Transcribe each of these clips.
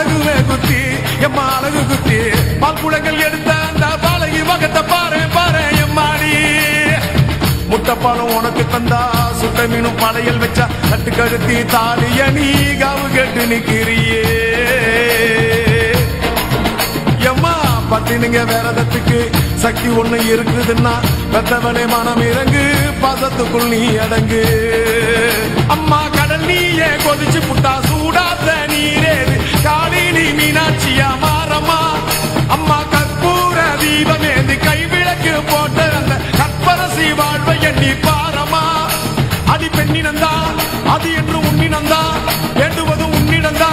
அழகுமே குத்தி எம்மா அழகு குத்தி பால்குளங்கள் எடுத்த அந்த பாலகி மகத்தை பாரு பாரு எம்மாடி முட்டைப்பாலம் உனக்கு தந்தா சுட்ட மீனும் படையல் வச்சா கட்டு கழுத்தி தாலிய நீ காவு கட்டு நிக்கிறியே எம்மா பத்தினுங்க வேறதத்துக்கு சக்தி ஒண்ணு இருக்குதுன்னா பெத்தவனே மனம் இறங்கு பாசத்துக்குள் நீ அடங்கு அம்மா கடல் நீயே கொதிச்சு புட்டா சூடாத்த நீரேது காளி நீ மீனாட்சியா மாறம்மா அம்மா கற்பூர தீபமேந்து கைவிளக்கு போட்ட அந்த கற்பரசி வாழ்வை எண்ணி பாரம்மா அடி பெண்ணினந்தா அது என்று உன்னினந்தா வேண்டுவது உன்னிடந்தா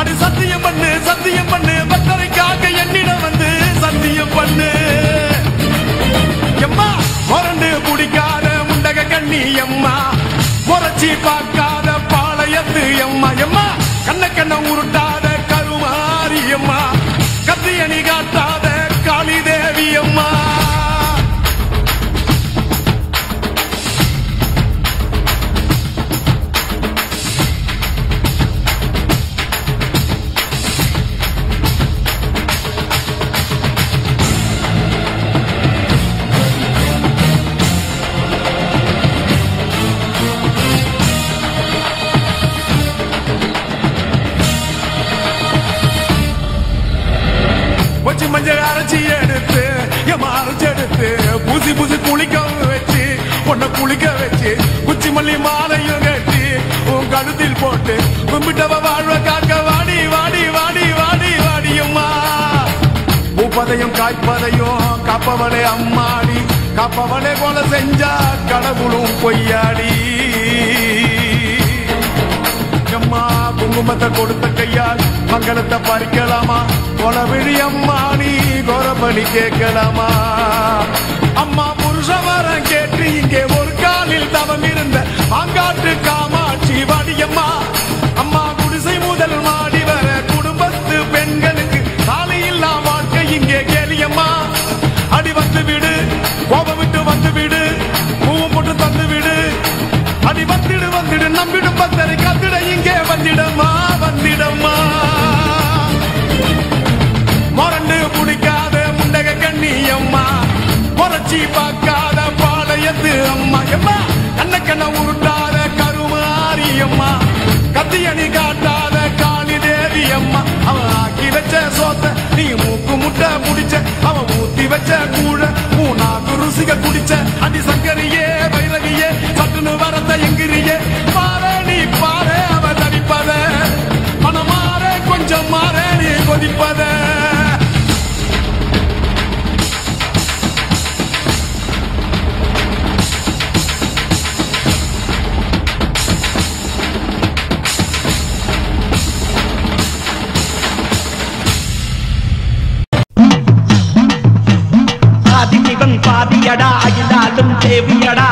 அது சத்தியம் பண்ணு பக்தரைக்காக என்னிடம் வந்து சத்தியம் பண்ணு எம்மா முரண்டு குடிக்காத முண்டக கண்ணி எம்மா முறைச்சி பார்க்காத பாளையத்து எம்மா எம்மா கண்ண உருட்டாத கருமாரி எம்மா கத்தியணி காட்டாத காளி தேவி அம்மா மஞ்சள் அரைச்சி எடுத்து அரைச்சி எடுத்து பூசி பூசி குளிக்க வச்சு பொண்ணை குளிக்க வச்சு குச்சி மல்லி மாலையும் கட்டி உன் கழுத்தில் போட்டு கும்பிட்டவ வாழ்வ காக்க வாடி வாடி வாடி வாடி வாடியம்மா பூப்பதையும் காய்ப்பதையும் காப்பவளே அம்மாடி காப்பவளே போல செஞ்சா கடவுளும் பொய்யாடி அம்மா குங்குமத்தை கொடுத்த கையால் மங்களத்தை பறிக்கலாமா கொலவிழி அம்மா நீ கோரபலி கேட்கலாமா அம்மா புருஷ வரம் கேட்டு இங்கே ஒரு காலில் தவம் இருந்த மாங்காட்டு காமாட்சி வாடியம்மா அம்மா குடிசை முதல் மாடி வர குடும்பத்து பெண்களுக்கு சாலையில்லா வாழ்க்கை இங்கே கேலியம்மா அடி வந்து விடு கோபம் விட்டு வந்து விடு பூவும் போட்டு தந்து விடு அடி வந்துடு நம்பிடும் பக்தரை கத்திட இங்கே வந்திடம்மா மொரண்டு குடிக்காத முண்டக கண்ணி அம்மா முறைச்சி பார்க்காத பாளையத்து அம்மா எம்மா கண்ண உருட்டாத கருமாரி அம்மா கத்தியணி காட்டாத காளி தேவி அம்மா அவன் ஆக்கி வச்ச சோத்த நீ மூக்கு முட்டை முடிச்ச அவன் ஊத்தி வச்ச கூழ மூணாக்கு ருசிக குடிச்ச அடி சங்கரியே வைரவியே சட்டுன்னு வரத்த எங்கிரியே பாரு நீ பாரு அவ தடிப்பத மனம் மாற கொஞ்சம் மாற நீ கொதிப்பத பாதியடா அகிலாலும் தேவியடா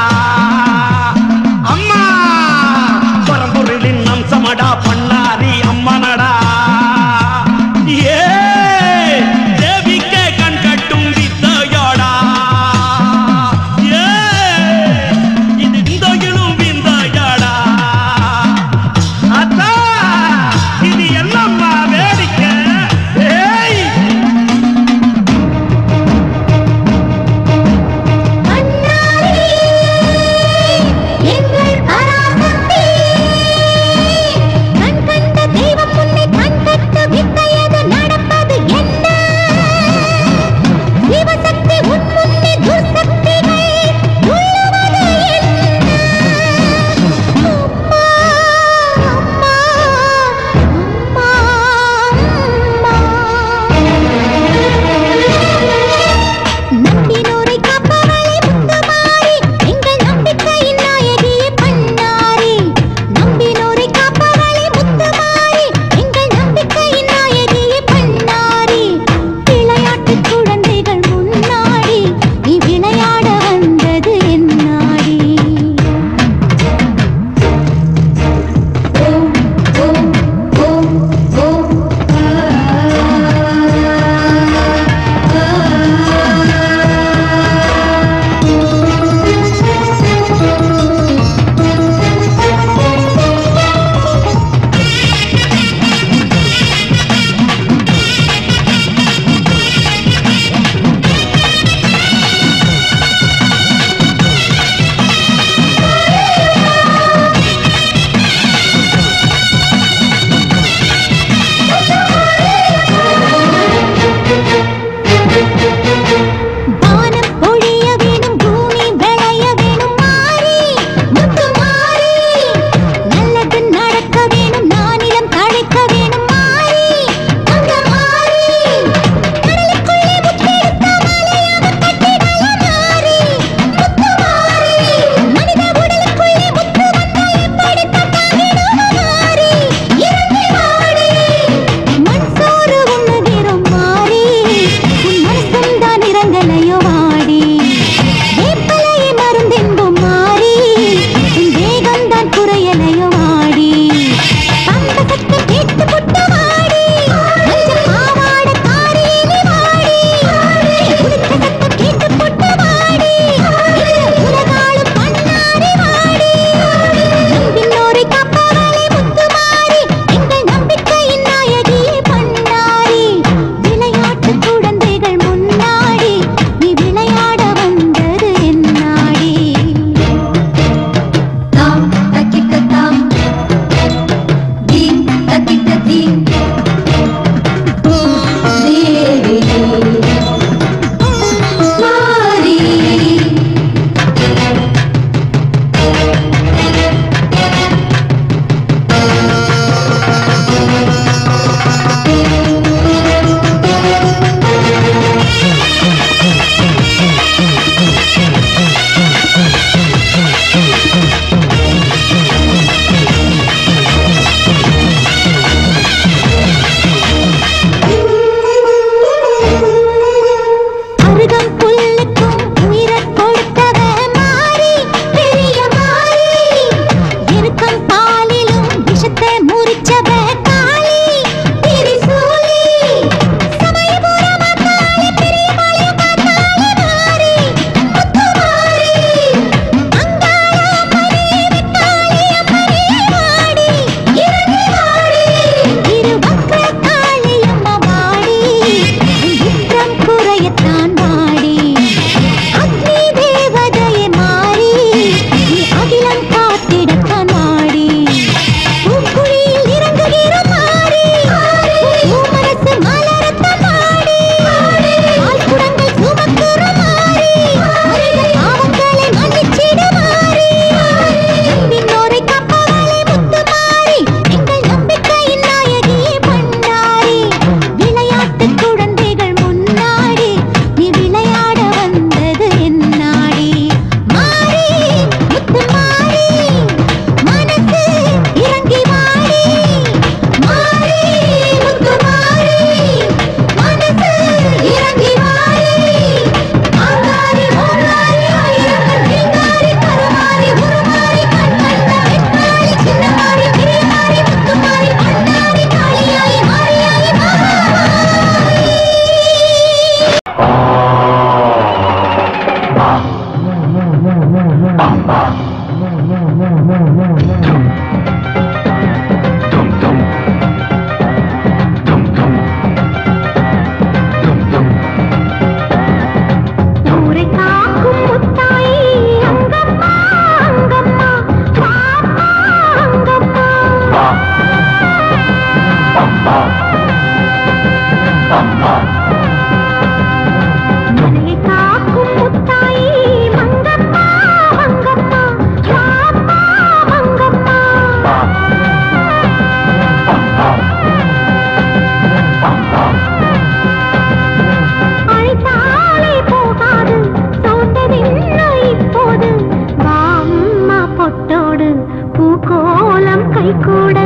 கூட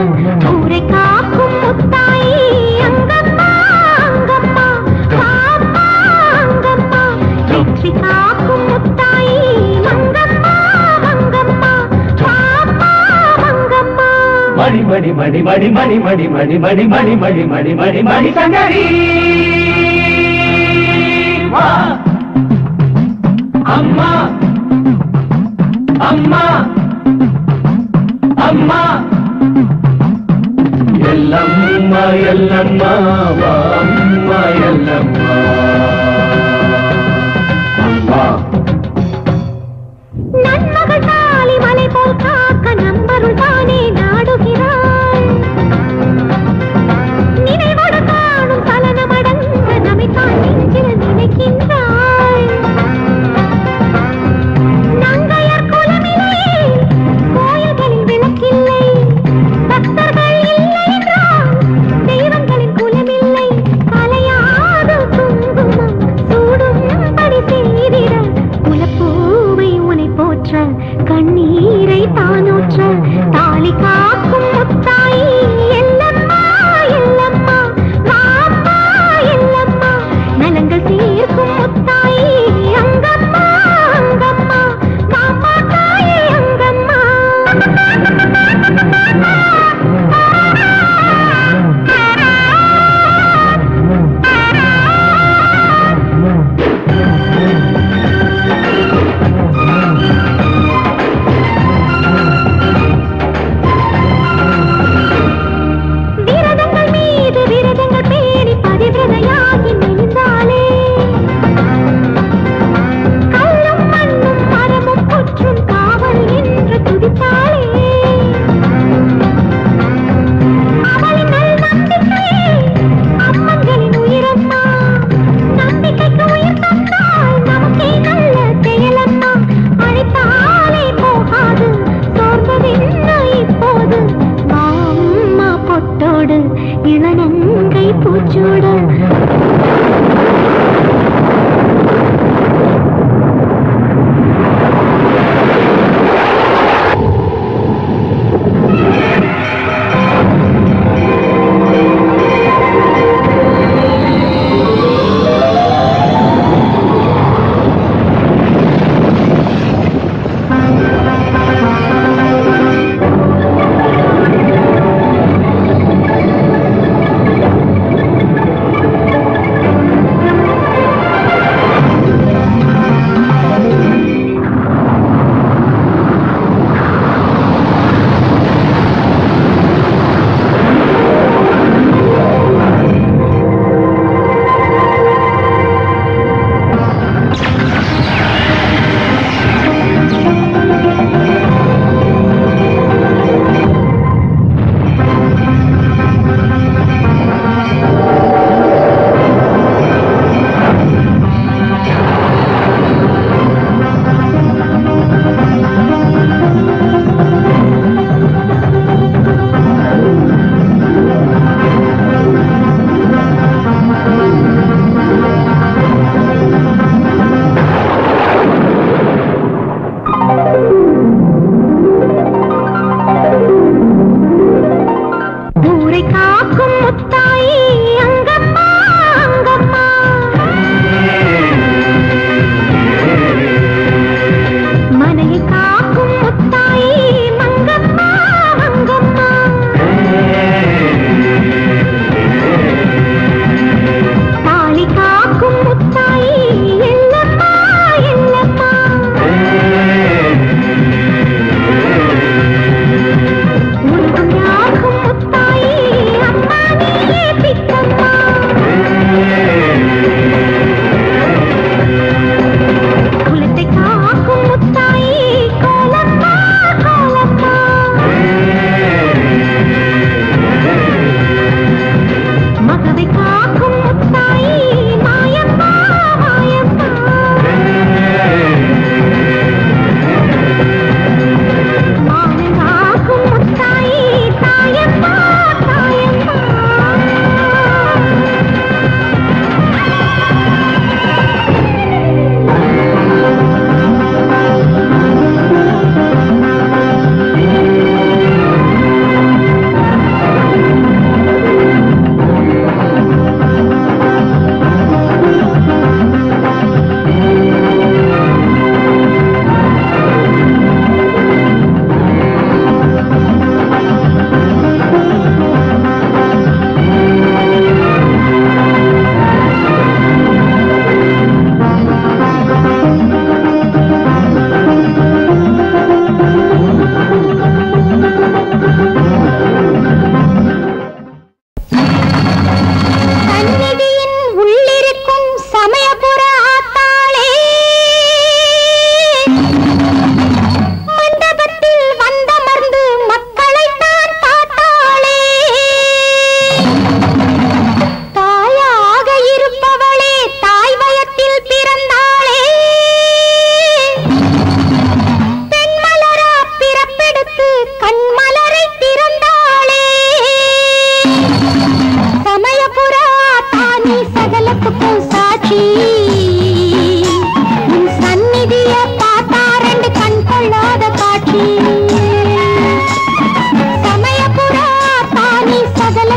ஊரை காக்கும் முத்தாயி அங்கம்மா அங்கம்மா பாப்பா அங்கம்மா வெற்றி காக்கும் முத்தாயி மங்கம்மா மங்கம்மா பாப்பா மங்கம்மா மணி மணி மணி மணி மணி மணி மணி மணி மணி மணி மணி மணி மணி சங்கரி அம்மா அம்மா அம்மா எல்லம்மா எல்லம்மா அம்மா எல்லம்மா அம்மா நன்மகள் தாலி மலை போல் காக்க நம்பருள் தானே நாடுகிறாள் நினைவோடு காணும் சலனமடங்க நம்மைத்தான் நெஞ்சில் நினைக்கின்றாள் நங்கையர் குலமில்லை கோயில்களில் விளக்கில்லை பக்தர்கள் இல்லை என்றால் தெய்வங்களின் குலமில்லை கலையாது குங்குமம் சூடும்படி செய்திட குலப்பூவை உனை போற்ற கண்ணீரை தானூற்ற தாலி காக்கும் முத்தாயி எல்லம்மா எல்லம்மா மாப்பா எல்லம்மா நலங்கள் சேர்க்கும் முத்தாயி அங்கம்மா அங்கம்மா மாப்பா தாயி அங்கம்மா விரதங்கள் மீது விரதங்கள் பேணி பதிவிரதையாகி மெலிந்தாளே கல்லும் மண்ணும் மரமும் புற்றும் காவல் என்று துதித்தாளே அவளின் நல் நம்பிக்கையே அம்மங்களின் உயிரம்மா நம்பிக்கைக்கு உயிர் தந்தால் நமக்கே நல்ல செயலம்மா அழைத்தாலே போகாது சோர்ந்ததென்ன இப்போது மாம்மா பொட்டோடு இளநங்கை பூச்சோடு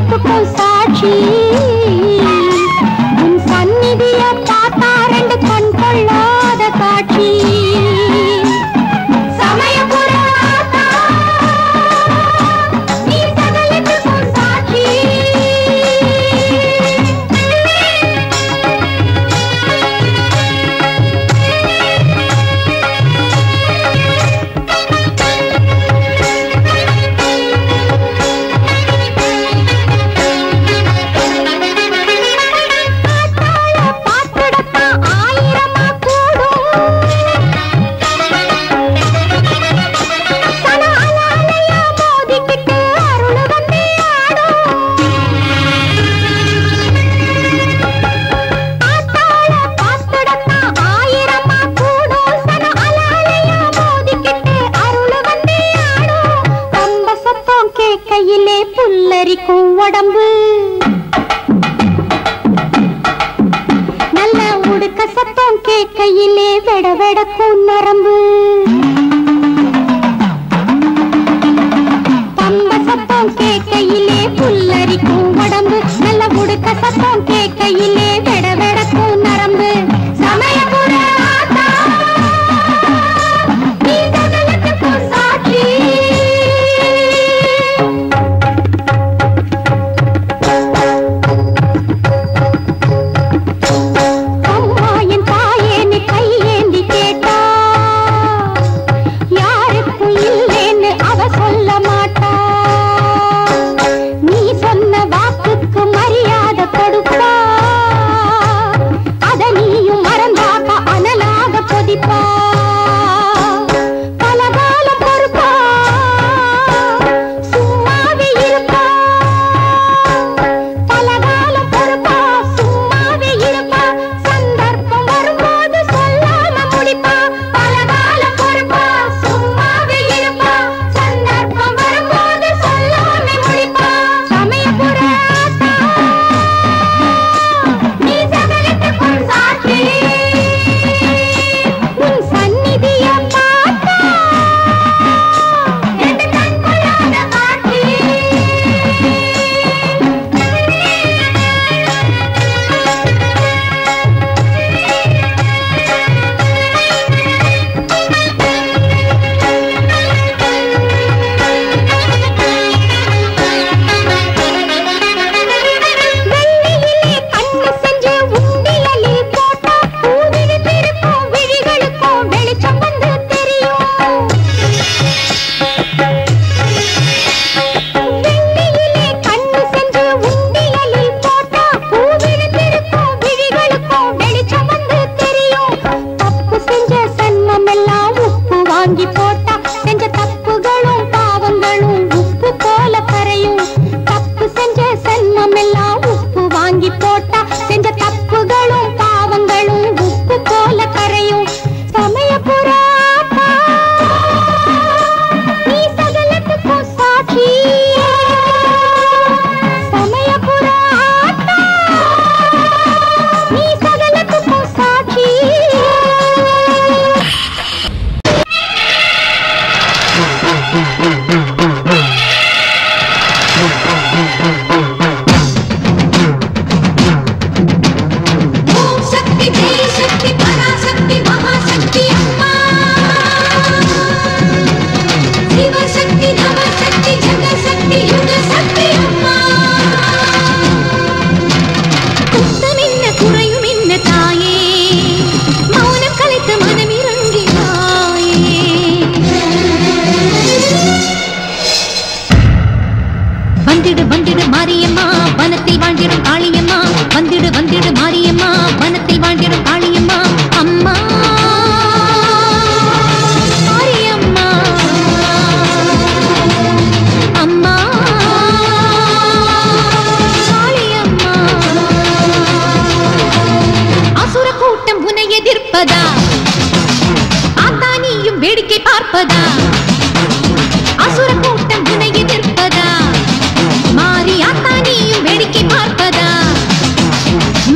சகலத்துக்கும் சாட்சி உன் சந்நிதிய பார்த்தா ரெண்டு கண் கொள்ளாத காட்சி உடம்பு நல்ல உடுக்க சத்தம் கேட்கையிலே வெட வெடக்கும் நரம்பு பம்ப சத்தம் கேட்கையிலே புல்லரிக்கும் உடம்பு நல்ல உடுக்க சத்தம் கேட்கையிலே வெட வெடக்கும் நரம்பு சமயபுர ஆத்தா நீ சகலத்துக்கும் சாட்சி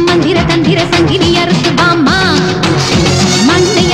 மந்திர தந்திர சங்கிலி அறுத்து பாமா மண்ணை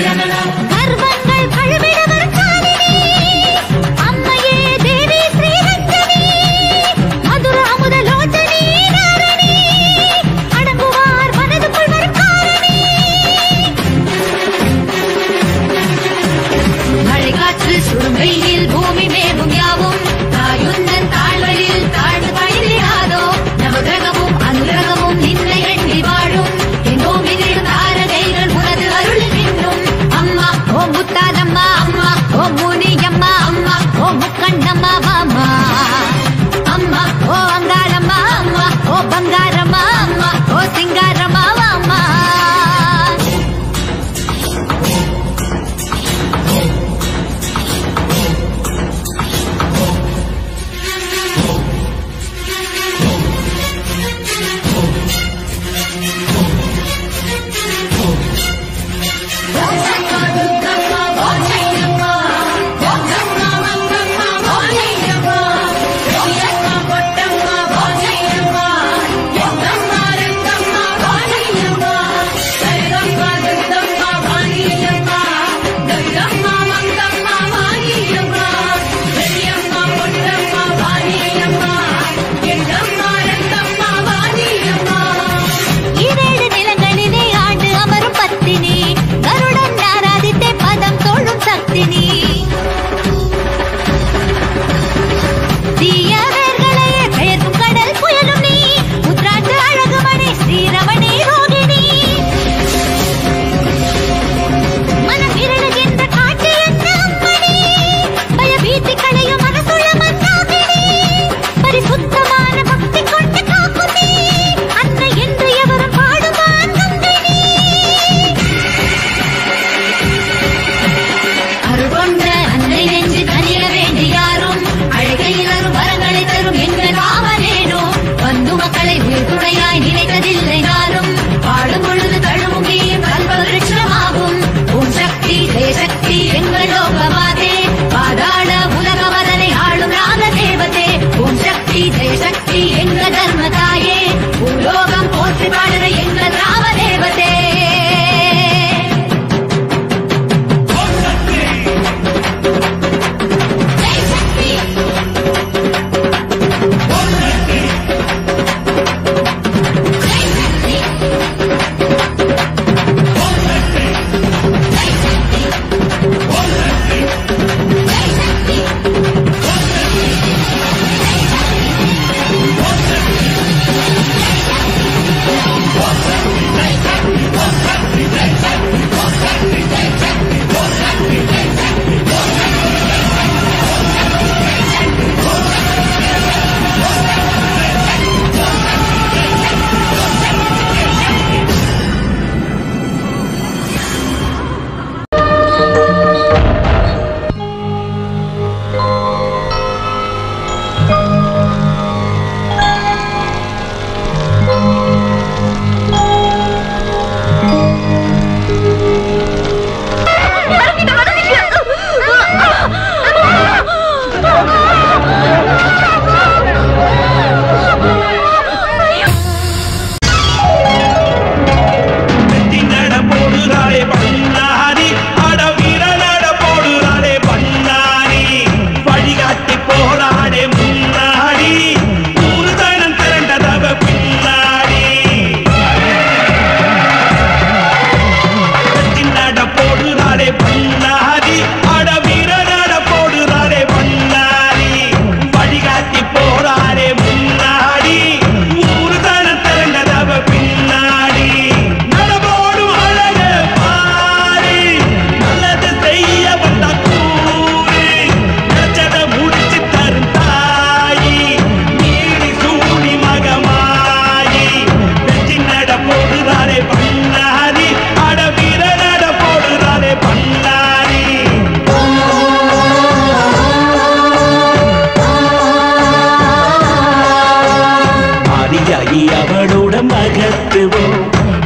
கர்வங்கள் கழுவிடவர் காலினி அம்மையே தேவி ஸ்ரீரஞ்சனி மதுர அமுத லோச்சனி நாரணி அடங்குவார் மனதுக்குள் வரும் காரணி மழைக்காற்று சுடும் வெயில் பூமி மேவும் யாவும் தாயுந்தன் தாழ்வழியில் தாழ்ந்து பணியாதோ நவகிரகமும் அனுகிரகமும் நின்னை எண்ணி வாழும் எங்கோம் எதிரும் தாரகைகள் உனது அருளில் நின்றும் அம்மா ஓ முத்தாலம்மா அம்மா ஓ முனியம்மா அம்மா ஓ முக்கண்ணம்மா மாமா அம்மா ஓ அங்காரம்மா அம்மா ஓ பங்காரம்மா அம்மா ஓ சிங்காரம்மா மாமா ஈரேழு நிலங்களிலே ஆண்டு அமரும் பத்தினி கருடன் ஆராதித்தே பதம் தோழும் சக்தினி தீய வேர்களையே பெயர்க்கும் கடல் புயலும் நீ உத்ராட்டு அழகுமணி ஸ்ரீரமணி ரோகிணி மனம் இருளுகின்ற காட்டு என்ன அம்மணி பயபீத்தி களையும் மனசுள்ள மன்னாகினி பரிசுத்தமான பக்தி கொண்டு காக்கும் நீ அன்னை என்று எவரும் பாடுவான் கங்கை நீ அருள் கொண்ட அன்னை நெஞ்சு தனிய வேண்டி யாரும் அழகையில் அரும் வரங்களை தரும் எங்கள் ஆவலேனோ வந்து மக்களை உயிர் துணையாய் நினைத்ததில்லை நானும் பாடும் பொழுது தழுவும் நீயும் கல்ப விருட்சமாகும் ஓம் சக்தி ஜெயசக்தி எங்கள் லோகமாதே பாதாள உலகம் அதனை ஆளும் நாக தேவதே ஓம் சக்தி ஜெயசக்தி எங்கள் தர்மதாயே பூலோகம் போற்றி பாடுற எங்கள் ராம தேவதே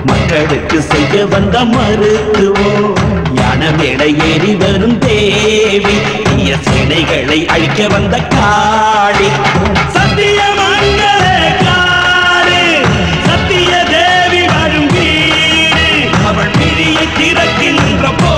மக்களுக்கு செய்ய வந்த மருத்துவம் ஞான மேடை ஏறி வரும் தேவி தீய சினைகளை அழிக்க வந்த காளி சத்திய மங்களே காளி சத்திய தேவி வரும் வீடு அவள் பிரியை திறக்கின்ற போ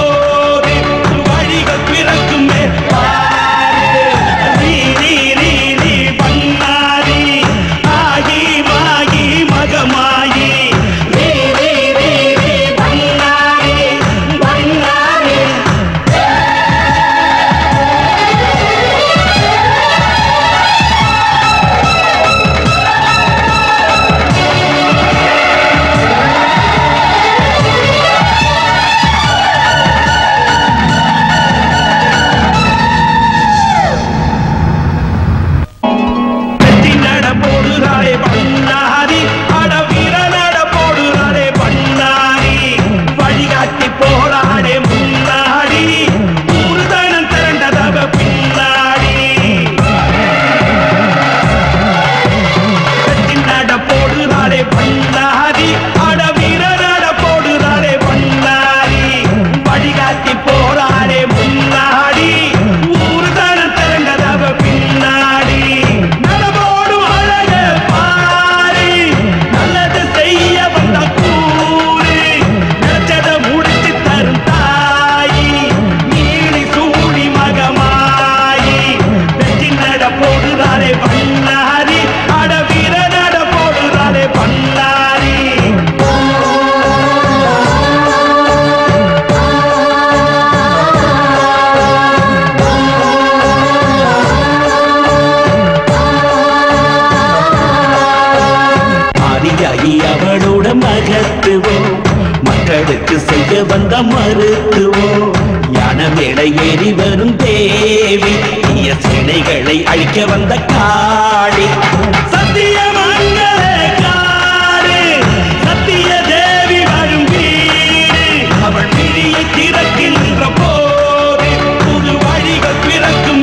மக்களுக்கு செய்ய வந்த மருத்துவம் யான மேடை ஏறி வரும் தேவி தீய சிலைகளை அழிக்க வந்த காளி சத்திய மங்களக்காரி சத்திய தேவி வரும் வீடு அவள் விழியை திறக்கின்ற போது புது வழிகள் பிறக்கும்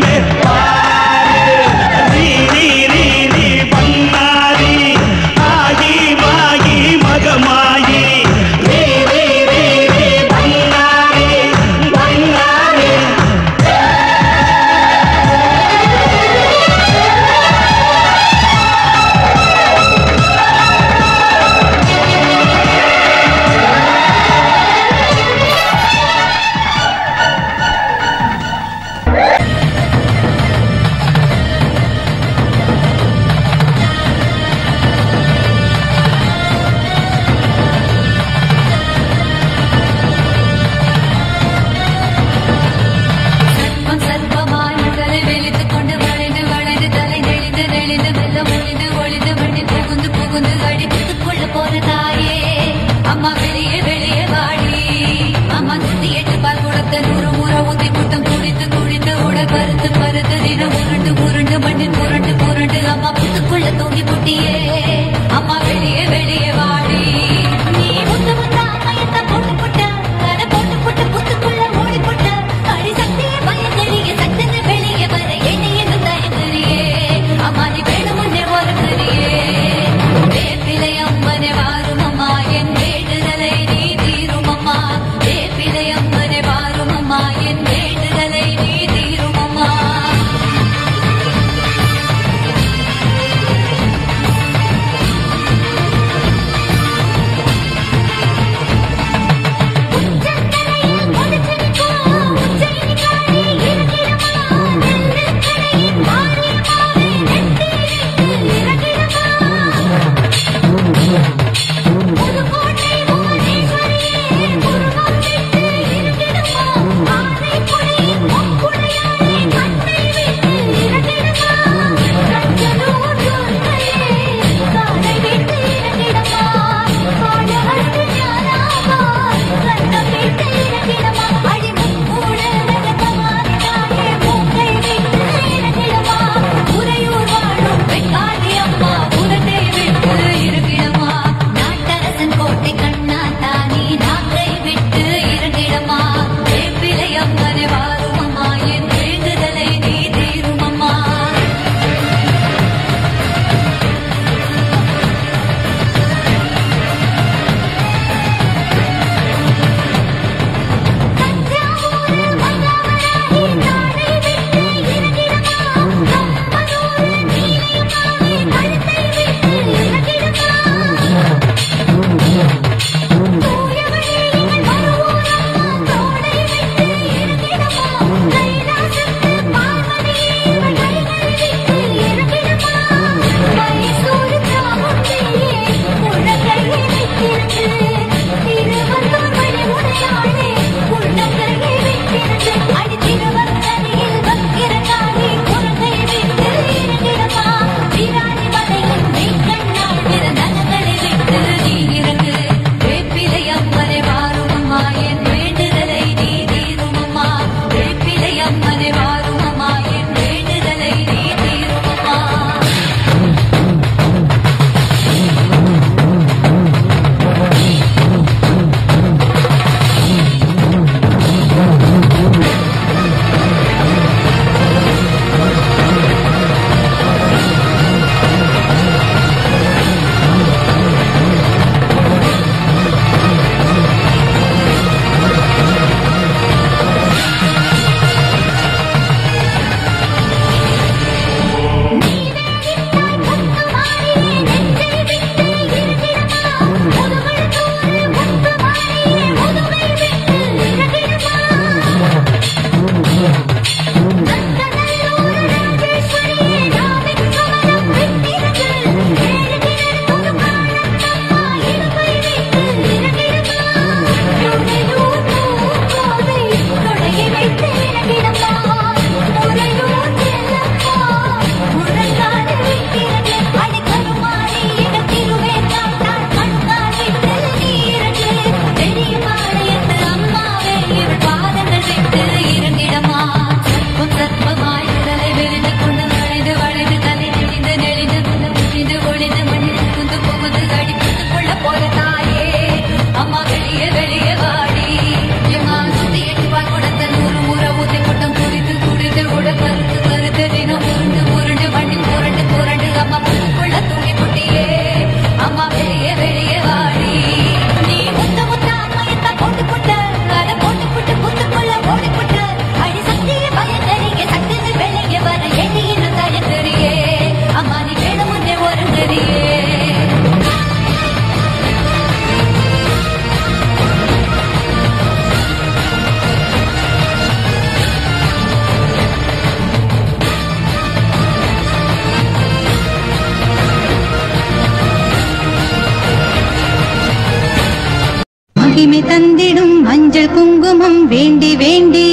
மகிமை தந்திடும் மஞ்சள் குங்குமம் வேண்டி வேண்டி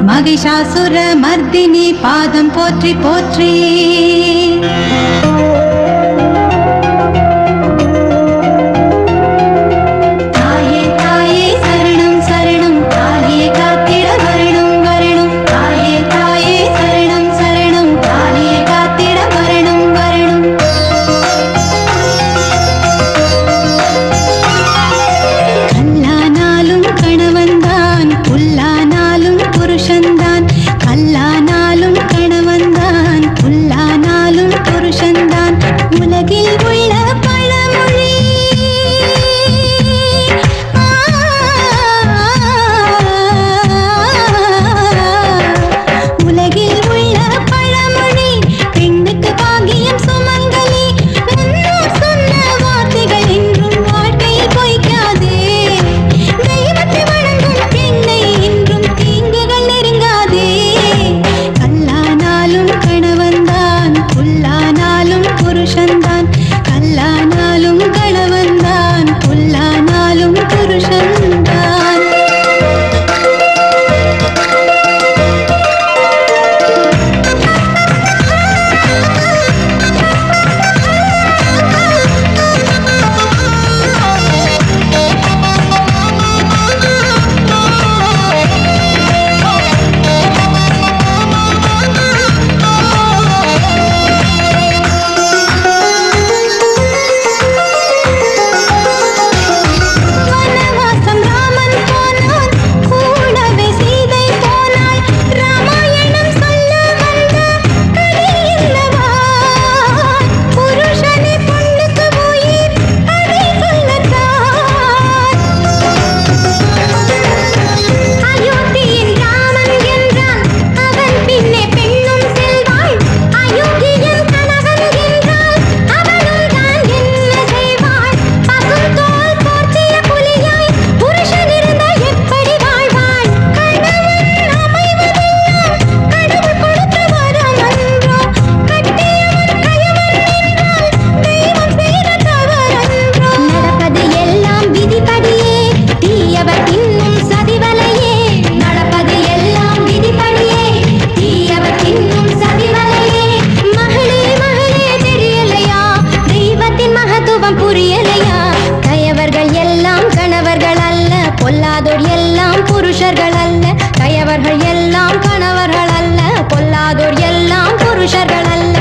மகிஷாசுர மர்தினி பாதம் போற்றி போற்றி பொல்லாதோர் எல்லாம் புருஷர்கள் அல்ல, கயவர்கள் எல்லாம் கணவர்கள் அல்ல, பொல்லாதோர் எல்லாம் புருஷர்கள் அல்ல.